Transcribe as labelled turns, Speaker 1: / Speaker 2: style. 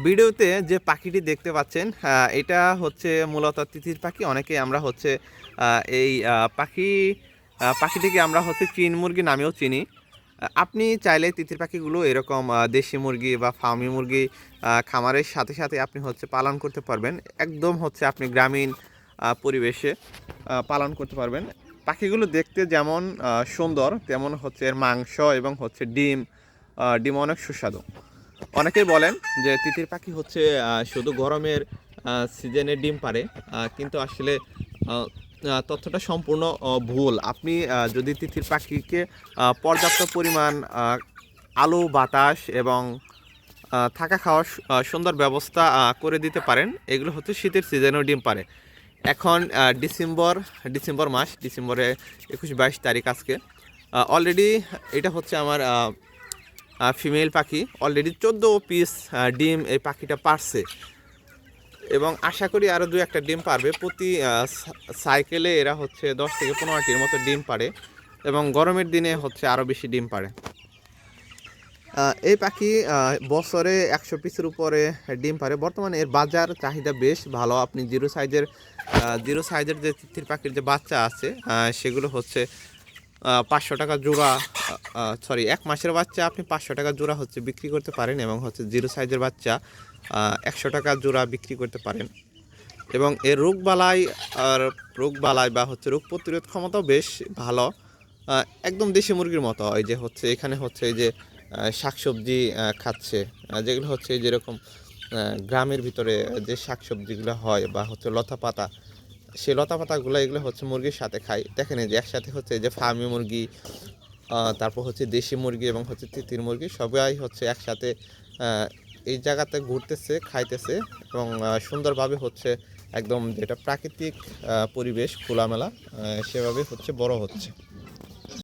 Speaker 1: ভিডিওতে যে পাখিটি দেখতে পাচ্ছেন এটা হচ্ছে মূলত তিতির পাখি। অনেকেই আমরা হচ্ছে এই পাখিটিকে আমরা হচ্ছে চীন মুরগি নামেও চিনি। আপনি চাইলে তিতির পাখিগুলো এরকম দেশি মুরগি বা ফার্মি মুরগি খামারের সাথে সাথে আপনি হচ্ছে পালন করতে পারবেন। একদম হচ্ছে আপনি গ্রামীণ পরিবেশে পালন করতে পারবেন। পাখিগুলো দেখতে যেমন সুন্দর, তেমন হচ্ছে এর মাংস এবং হচ্ছে ডিম অনেক সুস্বাদু। অনেকেই বলেন যে তিতির পাখি হচ্ছে শুধু গরমের সিজনে ডিম পারে, কিন্তু আসলে তথ্যটা সম্পূর্ণ ভুল। আপনি যদি তিতির পাখিকে পর্যাপ্ত পরিমাণ আলো, বাতাস এবং থাকা খাওয়ার সুন্দর ব্যবস্থা করে দিতে পারেন, এগুলো হচ্ছে শীতের সিজনেও ডিম পারে। এখন ডিসেম্বর মাস, ডিসেম্বরে 21-22 তারিখ আজকে। অলরেডি এটা হচ্ছে আমার ফিমেল পাখি। অলরেডি 14 পিস ডিম এই পাখিটা পারছে এবং আশা করি আরও 2-1টা ডিম পারবে। প্রতি সাইকেলে এরা হচ্ছে 10 থেকে 15টির মতো ডিম পারে এবং গরমের দিনে হচ্ছে আরও বেশি ডিম পারে। এই পাখি বছরে 100 পিসের উপরে ডিম পারে। বর্তমানে এর বাজার চাহিদা বেশ ভালো। আপনি জিরো সাইজের যে তিতির পাখির যে বাচ্চা আছে সেগুলো হচ্ছে 500 টাকা জোড়া। 1 মাসের বাচ্চা আপনি 500 টাকা জোড়া হচ্ছে বিক্রি করতে পারেন এবং হচ্ছে জিরো সাইজের বাচ্চা 100 টাকা জোড়া বিক্রি করতে পারেন। এবং এর রোগবালাই বা হচ্ছে রোগ প্রতিরোধ ক্ষমতাও বেশ ভালো, একদম দেশি মুরগির মতো। এই যে হচ্ছে এখানে হচ্ছে এই যে শাকসবজি খাচ্ছে, যেগুলো হচ্ছে যেরকম গ্রামের ভিতরে যে শাকসবজিগুলো হয় বা হচ্ছে লতা পাতা, সেই লতা পাতাগুলো এগুলো হচ্ছে মুরগির সাথে খায়। দেখেন এই যে একসাথে হচ্ছে এই যে ফার্মি মুরগি, তারপর হচ্ছে দেশি মুরগি এবং হচ্ছে তিতির মুরগি সবাই হচ্ছে একসাথে এই জায়গাতে ঘুরতেছে, খাইতেছে এবং সুন্দরভাবে হচ্ছে একদম যেটা প্রাকৃতিক পরিবেশ খোলামেলা, সেভাবে হচ্ছে বড় হচ্ছে।